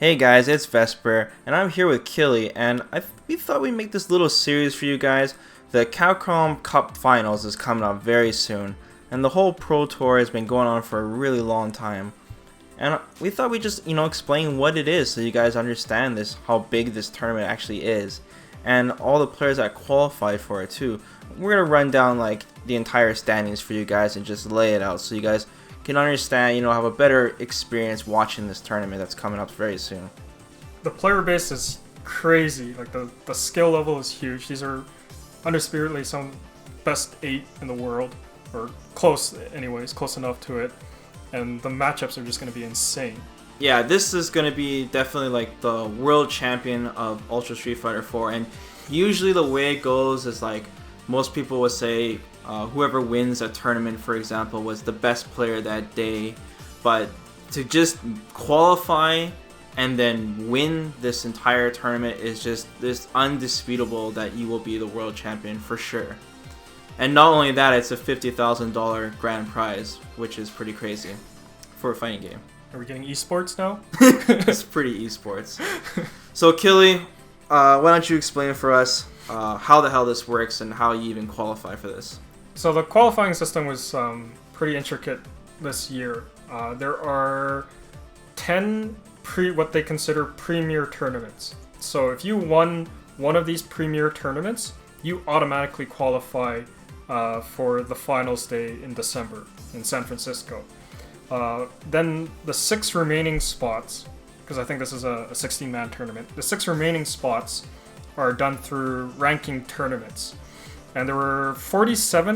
Hey guys, it's Vesper, and I'm here with Killy, and we thought we'd make this little series for you guys. The Capcom Cup Finals is coming up very soon, and the whole Pro Tour has been going on for a really long time. And we thought we'd just, explain what it is so you guys understand this, how big this tournament actually is, and all the players that qualified for it too. We're gonna run down like the entire standings for you guys and just lay it out so you guys can understand, have a better experience watching this tournament that's coming up very soon. The player base is crazy. Like the skill level is huge. These are undisputedly some best 8 in the world, or close anyways, close enough to it. And the matchups are just going to be insane. Yeah, this is going to be definitely like the world champion of Ultra Street Fighter 4, and usually the way it goes is like most people would say whoever wins a tournament, for example, was the best player that day. But to just qualify and then win this entire tournament is just this undisputable that you will be the world champion for sure. And not only that, it's a $50,000 grand prize, which is pretty crazy for a fighting game. Are we getting esports now? It's pretty esports. So Killy, why don't you explain for us how the hell this works and how you even qualify for this? So the qualifying system was pretty intricate this year. There are 10 what they consider premier tournaments. So if you won one of these premier tournaments, you automatically qualify for the finals day in December in San Francisco. Then the 6 remaining spots, because I think this is a 16-man tournament, the 6 remaining spots are done through ranking tournaments. And there were 47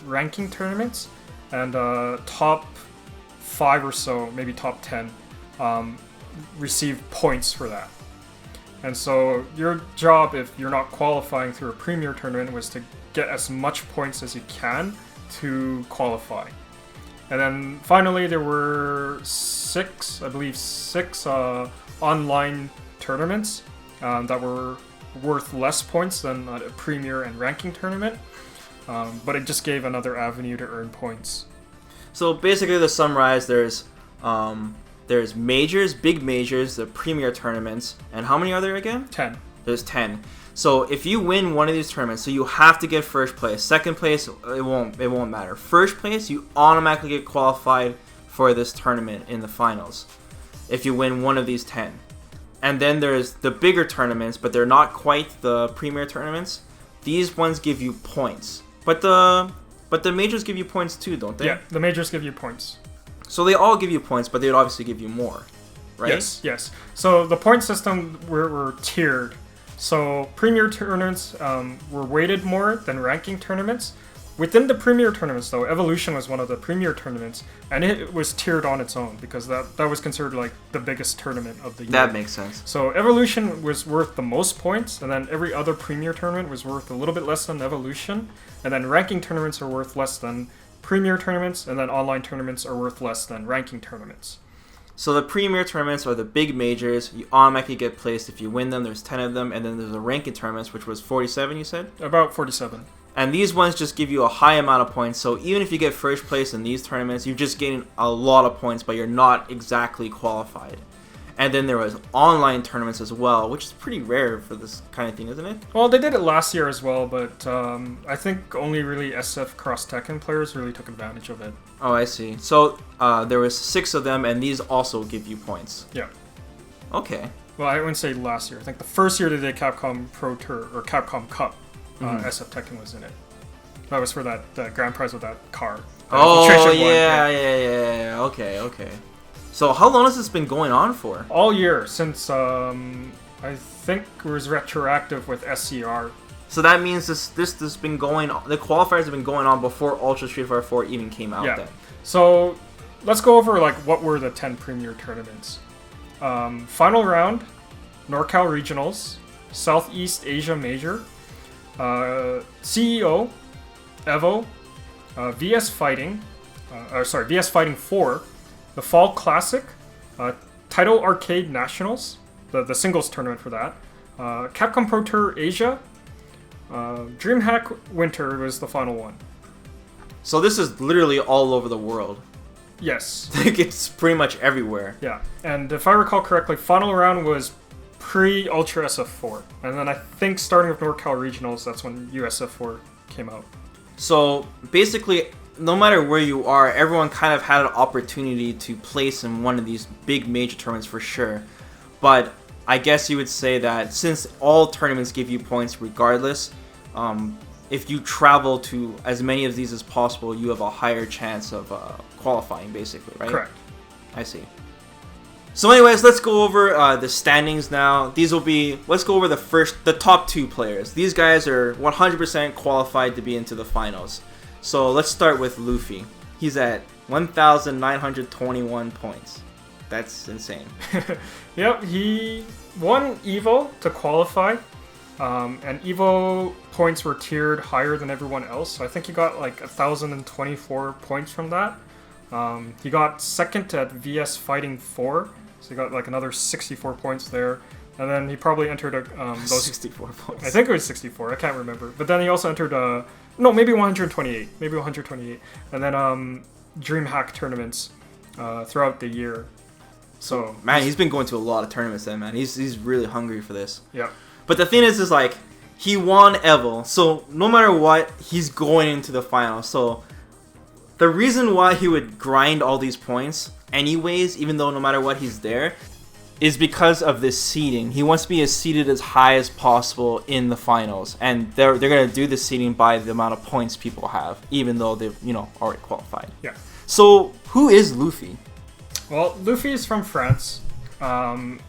ranking tournaments, and top 5 or so, maybe top 10, receive points for that. And so your job, if you're not qualifying through a premier tournament, was to get as much points as you can to qualify. And then finally there were 6 online tournaments that were worth less points than a premier and ranking tournament, but it just gave another avenue to earn points. So basically, to summarize, there's majors, big majors, the premier tournaments, and how many are there again? 10. There's 10. So if you win one of these tournaments, so you have to get first place. Second place, it won't matter. First place, you automatically get qualified for this tournament in the finals if you win one of these 10. And then there's the bigger tournaments, but they're not quite the premier tournaments. These ones give you points, but the majors give you points too, don't they? Yeah, the majors give you points. So they all give you points, but they would obviously give you more, right? Yes. So the point system were tiered. So premier tournaments were weighted more than ranking tournaments. Within the premier tournaments, though, Evolution was one of the premier tournaments, and it was tiered on its own because that was considered like the biggest tournament of the year. That makes sense. So Evolution was worth the most points, and then every other premier tournament was worth a little bit less than Evolution, and then ranking tournaments are worth less than premier tournaments, and then online tournaments are worth less than ranking tournaments. So the premier tournaments are the big majors. You automatically get placed if you win them. There's 10 of them, and then there's the ranking tournaments, which was 47, you said? About 47. And these ones just give you a high amount of points. So even if you get first place in these tournaments, you're just getting a lot of points, but you're not exactly qualified. And then there was online tournaments as well, which is pretty rare for this kind of thing, isn't it? Well, they did it last year as well, but I think only really SF Cross Tekken players really took advantage of it. Oh, I see. So there was 6 of them, and these also give you points. Yeah. Okay. Well, I wouldn't say last year. I think the first year they did Capcom Pro Tour or Capcom Cup, SF Tekken was in it. That was for that grand prize with that car. Oh, yeah. Okay. So how long has this been going on for? All year, since I think it was retroactive with SCR. So that means this has been going on, the qualifiers have been going on before Ultra Street Fighter 4 even came out then. So let's go over like what were the 10 premier tournaments. Final round, NorCal Regionals, Southeast Asia Major, CEO, Evo, VS Fighting 4, the Fall Classic, Title Arcade Nationals, the singles tournament for that, Capcom Pro Tour Asia, DreamHack Winter was the final one. So this is literally all over the world. Yes. Like, it's pretty much everywhere. Yeah. And if I recall correctly, final round was pre-Ultra SF4. And then I think starting with NorCal Regionals, that's when USF4 came out. So basically, no matter where you are, everyone kind of had an opportunity to place in one of these big major tournaments for sure. But I guess you would say that since all tournaments give you points regardless, if you travel to as many of these as possible, you have a higher chance of qualifying, basically, right? Correct. I see. So anyways, let's go over the standings now. These will be, let's go over the top 2 players. These guys are 100% qualified to be into the finals. So let's start with Luffy. He's at 1,921 points. That's insane. Yep, he won EVO to qualify. And EVO points were tiered higher than everyone else. So I think he got like 1,024 points from that. He got second at VS Fighting 4. So he got like another 64 points there. And then he probably entered those 64 points. I think it was 64. I can't remember. But then he also entered no, maybe 128. Maybe 128. And then DreamHack tournaments throughout the year. So man, he's been going to a lot of tournaments then, man. He's really hungry for this. Yeah. But the thing is like, he won Evo, so no matter what, he's going into the final. So the reason why he would grind all these points anyways, even though no matter what he's there, is because of this seeding. He wants to be as seeded as high as possible in the finals, and they're gonna do the seeding by the amount of points people have, even though they've already qualified. Yeah. So who is Luffy? Well, Luffy is from France, and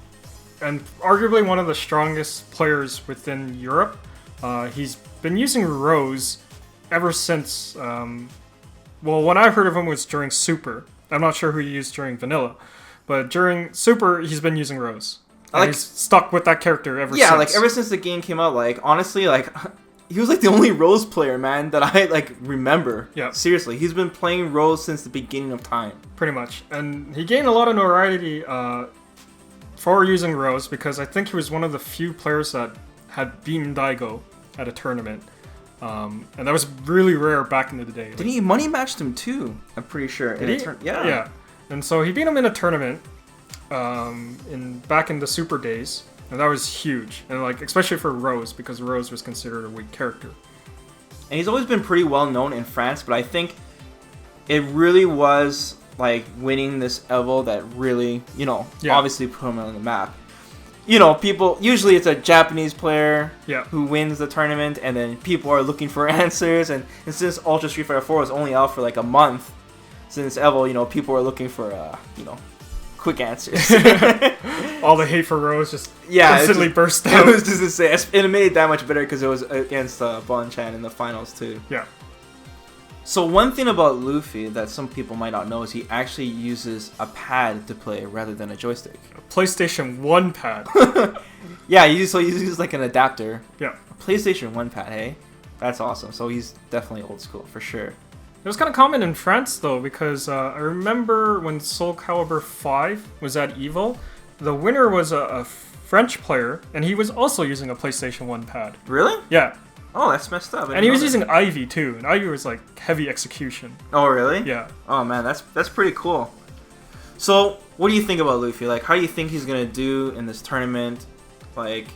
arguably one of the strongest players within Europe. He's been using Rose ever since. Well, when I heard of him was during Super. I'm not sure who he used during Vanilla, but during Super, he's been using Rose. He's stuck with that character ever since. Yeah, like ever since the game came out, like honestly, like he was like the only Rose player, man, that I like remember. Yeah. Seriously, he's been playing Rose since the beginning of time. Pretty much. And he gained a lot of notoriety for using Rose because I think he was one of the few players that had beaten Daigo at a tournament. And that was really rare back in the day. Did he money matched him too? I'm pretty sure. Did he? Yeah. Yeah. And so he beat him in a tournament back in the Super days. And that was huge. And like especially for Rose, because Rose was considered a weak character. And he's always been pretty well known in France, but I think it really was like winning this Evo that really, obviously put him on the map. People, usually it's a Japanese player who wins the tournament, and then people are looking for answers, and since Ultra Street Fighter 4 was only out for like a month, since Evo, people are looking for, quick answers. All the hate for Rose just instantly burst out. It was just insane. And it made it that much better because it was against Bon Chan in the finals too. Yeah. So one thing about Luffy that some people might not know is he actually uses a pad to play rather than a joystick. A PlayStation 1 pad. Yeah, he uses like an adapter. Yeah. A PlayStation 1 pad, hey? That's awesome. So he's definitely old school, for sure. It was kind of common in France, though, because I remember when Soul Calibur 5 was at EVO, the winner was a French player, and he was also using a PlayStation 1 pad. Really? Yeah. Oh, that's messed up. And he was using Ivy, too, and Ivy was, like, heavy execution. Oh, really? Yeah. Oh, man, that's pretty cool. So, what do you think about Luffy? Like, how do you think he's going to do in this tournament? Like,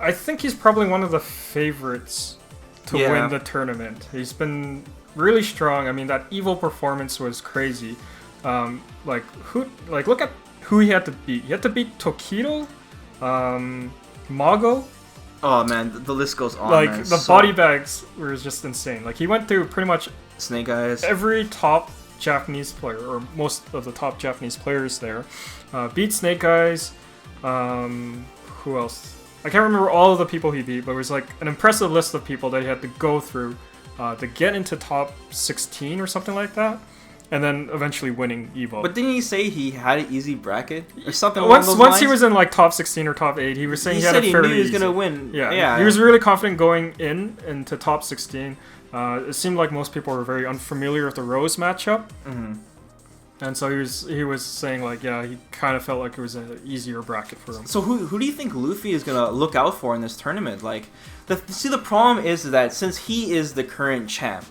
I think he's probably one of the favorites to win the tournament. He's been really strong. I mean, that EVO performance was crazy. Look at who he had to beat. He had to beat Tokido, Mago. Oh man, the list goes on. Like man. the body bags were just insane. Like he went through pretty much Snake Eyes, every top Japanese player, or most of the top Japanese players there. Beat Snake Eyes. Who else? I can't remember all of the people he beat, but it was like an impressive list of people that he had to go through to get into top 16 or something like that, and then eventually winning EVO. But didn't he say he had an easy bracket or something? Once he was in like top 16 or top 8, he was saying he had said a fairly he knew he was easy. gonna win. Yeah, he was really confident going into top 16. It seemed like most people were very unfamiliar with the Rose matchup. Mm-hmm. And so he was saying like, yeah, he kind of felt like it was an easier bracket for him. So who do you think Luffy is gonna look out for in this tournament? Like, the problem is that since he is the current champ,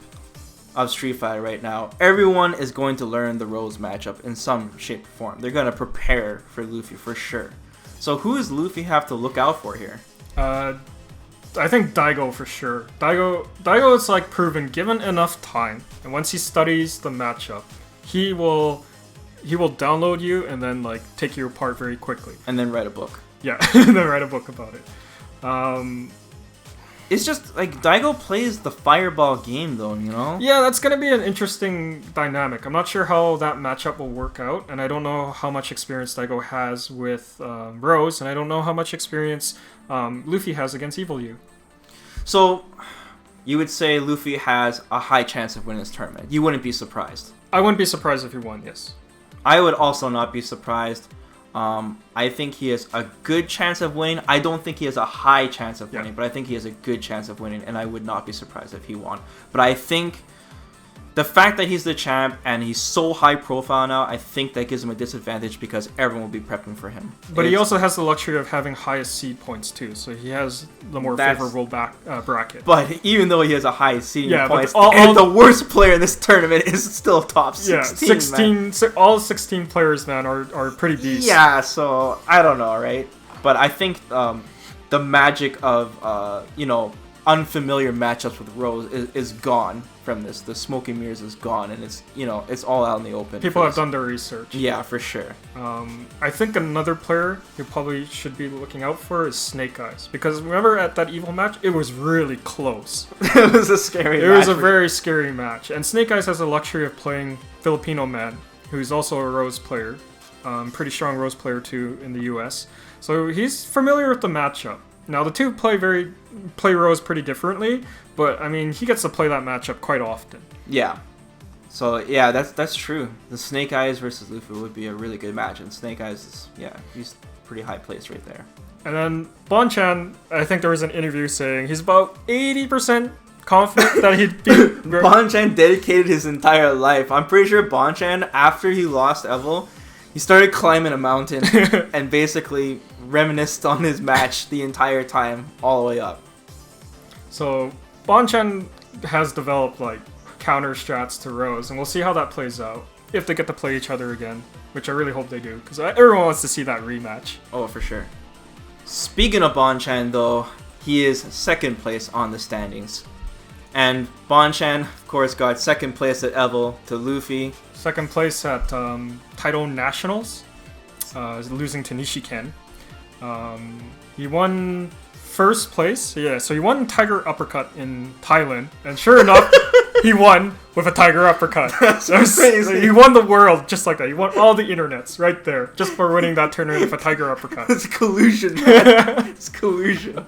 of Street Fighter right now, everyone is going to learn the Rose matchup in some shape or form. They're going to prepare for Luffy for sure. So who does Luffy have to look out for here? I think Daigo for sure. Daigo is like proven, given enough time, and once he studies the matchup, he will download you and then like take you apart very quickly. And then write a book. Yeah, and then write a book about it. It's just like Daigo plays the fireball game though, you know? Yeah, that's gonna be an interesting dynamic. I'm not sure how that matchup will work out, and I don't know how much experience Daigo has with Rose, and I don't know how much experience Luffy has against Evil You. So, you would say Luffy has a high chance of winning this tournament. You wouldn't be surprised. I wouldn't be surprised if he won, yes. I would also not be surprised. I think he has a good chance of winning. I don't think he has a high chance of winning, but I think he has a good chance of winning, and I would not be surprised if he won. But I think the fact that he's the champ and he's so high profile now, I think that gives him a disadvantage because everyone will be prepping for him. But he also has the luxury of having highest seed points too, so he has the more favorable bracket. But even though he has a high seeding points, all the worst player in this tournament is still top 16. Yeah, all 16 players, man, are pretty beasts. Yeah, so I don't know, right? But I think the magic of unfamiliar matchups with Rose is gone from this. The smoke and mirrors is gone, and it's all out in the open. People have done their research. Yeah, for sure. I think another player who probably should be looking out for is Snake Eyes, because remember at that Evil match, it was really close. It was a scary match. It was a very scary match, and Snake Eyes has the luxury of playing Filipino Man, who's also a Rose player, pretty strong Rose player too in the US. So he's familiar with the matchup. Now the two play Rose pretty differently, but I mean he gets to play that matchup quite often. Yeah. So yeah, that's true. The Snake Eyes versus Luffy would be a really good match, and Snake Eyes is he's pretty high place right there. And then Bonchan, I think there was an interview saying he's about 80% confident that he'd beat. Bonchan dedicated his entire life. I'm pretty sure Bonchan, after he lost Evil, he started climbing a mountain and basically reminisced on his match the entire time, all the way up. So Bonchan has developed like counter strats to Rose, and we'll see how that plays out if they get to play each other again, which I really hope they do, because everyone wants to see that rematch. Oh, for sure. Speaking of Bonchan, though, he is second place on the standings. And Bonchan, of course, got second place at Evil to Luffy. Second place at Taito Nationals, losing to Nishiken. He won first place, so he won Tiger Uppercut in Thailand, and sure enough, he won with a Tiger Uppercut. That's crazy. He won the world just like that. He won all the internets right there, just for winning that tournament with a Tiger Uppercut. It's collusion, man. It's collusion.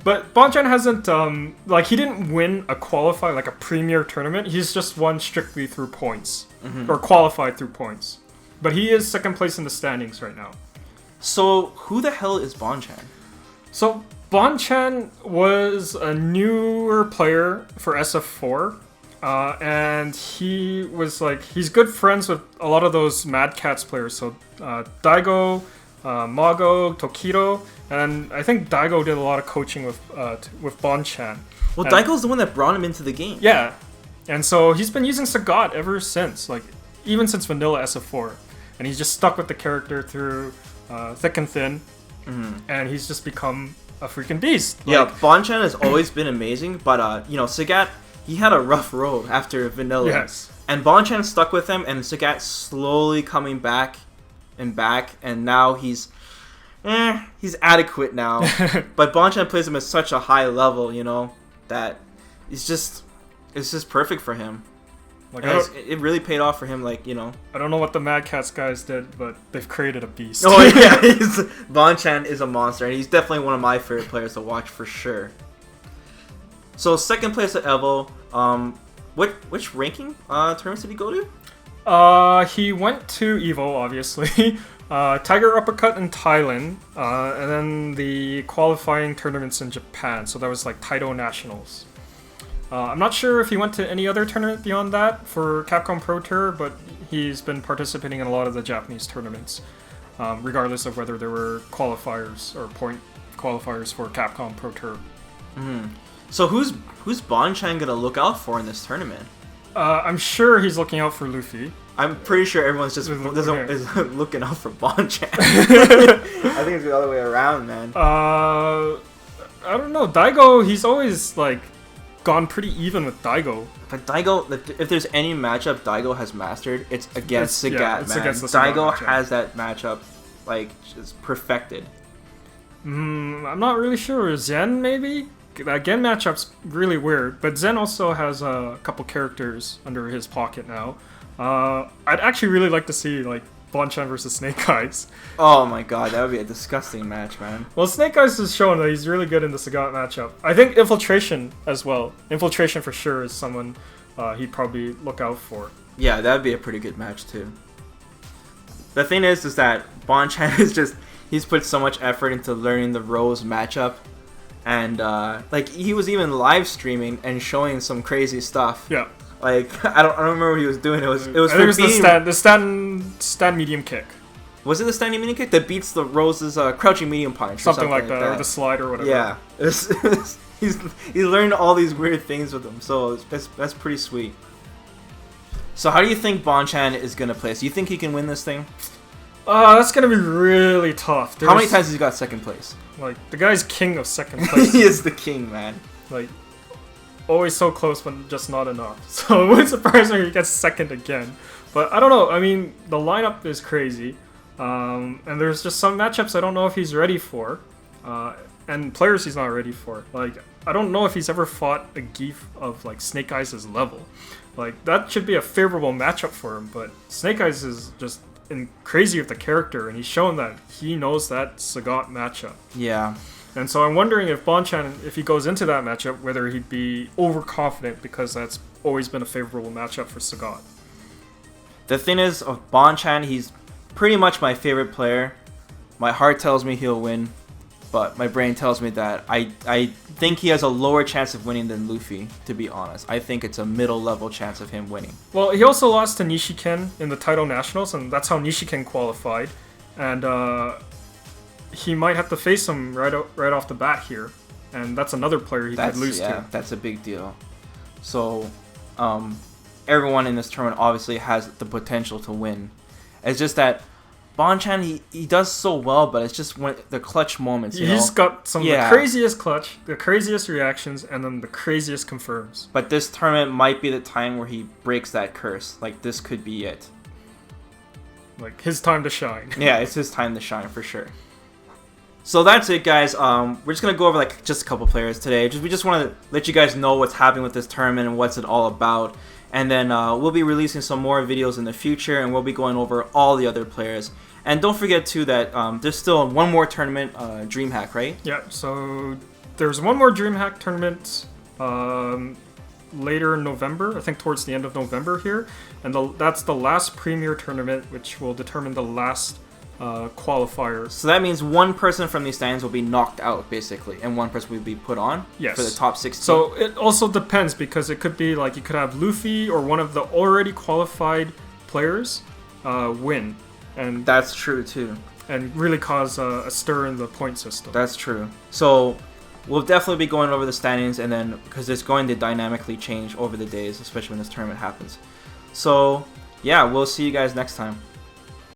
But Bonchan hasn't, he didn't win a qualify, like a premier tournament. He's just won strictly through points, or qualified through points. But he is second place in the standings right now. So, who the hell is Bonchan? So, Bonchan was a newer player for SF4, and he's good friends with a lot of those Mad Cats players. So, Daigo, Mago, Tokito, and I think Daigo did a lot of coaching with Bonchan. Well, Daigo's the one that brought him into the game. Yeah, and so he's been using Sagat ever since, even since Vanilla SF4, and he's just stuck with the character through thick and thin, and he's just become a freaking beast. Bonchan has always been amazing, but Sagat, he had a rough road after Vanilla. Yes. And Bonchan stuck with him, and Sagat slowly coming back, and now he's adequate now. But Bonchan plays him at such a high level, that it's just perfect for him. It really paid off for him, I don't know what the Mad Cats guys did, but they've created a beast. Oh yeah, Bonchan is a monster, and he's definitely one of my favorite players to watch for sure. So second place at Evo, which ranking tournaments did he go to? He went to Evo, obviously. Tiger Uppercut in Thailand, and then the qualifying tournaments in Japan. So that was Taito Nationals. I'm not sure if he went to any other tournament beyond that for Capcom Pro Tour, but he's been participating in a lot of the Japanese tournaments, regardless of whether there were qualifiers or point qualifiers for Capcom Pro Tour. So who's Bonchan gonna look out for in this tournament? I'm sure he's looking out for Luffy. I'm pretty sure everyone's just Okay. is looking out for Bonchan. I think it's the other way around, man. I don't know. Daigo, he's always like gone pretty even with Daigo. But Daigo, if there's any matchup Daigo has mastered, it's against Sagat, it's man. against the Sagat Daigo matchup. has that matchup, like, just perfected. I'm not really sure. Zen, maybe? That Gen matchup's really weird, but Zen also has a couple characters under his pocket now. I'd actually really like to see, like, Bonchan versus Snake Eyes. Oh my god, that would be a disgusting match, man. Well, Snake Eyes has shown that he's really good in the Sagat matchup. I think Infiltration as well. Infiltration for sure is someone he'd probably look out for. Yeah, that would be a pretty good match, too. The thing is that Bonchan is just... He's put so much effort into learning the Rose matchup. And, like, he was even live streaming and showing some crazy stuff. Yeah. Like, I don't remember what he was doing. It was I for think it was being... the stand medium kick. Was it the standing medium kick that beats the Rose's crouching medium punch? Or Something like that, or the slide or whatever. Yeah. He's learned all these weird things with him, so that's pretty sweet. So how do you think Bonchan is going to place? Do you think he can win this thing? That's going to be really tough. How many times has he got second place? Like, the guy's king of second place. He is the king, man. Like, always so close, but just not enough. So it wouldn't surprise me if he gets second again. But I don't know. I mean, the lineup is crazy. And there's just some matchups I don't know if he's ready for. And players he's not ready for. Like, I don't know if he's ever fought a Geef of, like, Snake Eyes' level. Like, that should be a favorable matchup for him. But Snake Eyes is just crazy with the character. And he's shown that he knows that Sagat matchup. Yeah. And so I'm wondering if Bonchan, if he goes into that matchup, whether he'd be overconfident because that's always been a favorable matchup for Sagat. The thing is, of Bonchan, he's pretty much my favorite player. My heart tells me he'll win, but my brain tells me that I think he has a lower chance of winning than Luffy, to be honest. I think it's a middle level chance of him winning. Well, he also lost to Nishiken in the title nationals, and that's how Nishiken qualified. And he might have to face him right off the bat here, and that's another player he could lose to. That's a big deal. So, everyone in this tournament obviously has the potential to win. It's just that Bonchan, he does so well, but it's just when the clutch moments. He's got some of the craziest clutch, the craziest reactions, and then the craziest confirms. But this tournament might be the time where he breaks that curse. Like, this could be it. Like, his time to shine. Yeah, it's his time to shine for sure. So that's it, guys. We're just gonna go over like just a couple players today. We just want to let you guys know what's happening with this tournament and what's it all about. And then we'll be releasing some more videos in the future, and we'll be going over all the other players. And don't forget too that there's still one more tournament, DreamHack, right? Yeah. So there's one more DreamHack tournament later in November. I think towards the end of November here, and that's the last Premier tournament, which will determine the last qualifiers. So that means one person from these stands will be knocked out, basically, and one person will be put on for the top 16. So it also depends, because it could be like you could have Luffy or one of the already qualified players win. And that's true, too. And really cause a stir in the point system. That's true. So we'll definitely be going over the standings, and then because it's going to dynamically change over the days, especially when this tournament happens. So, yeah, we'll see you guys next time.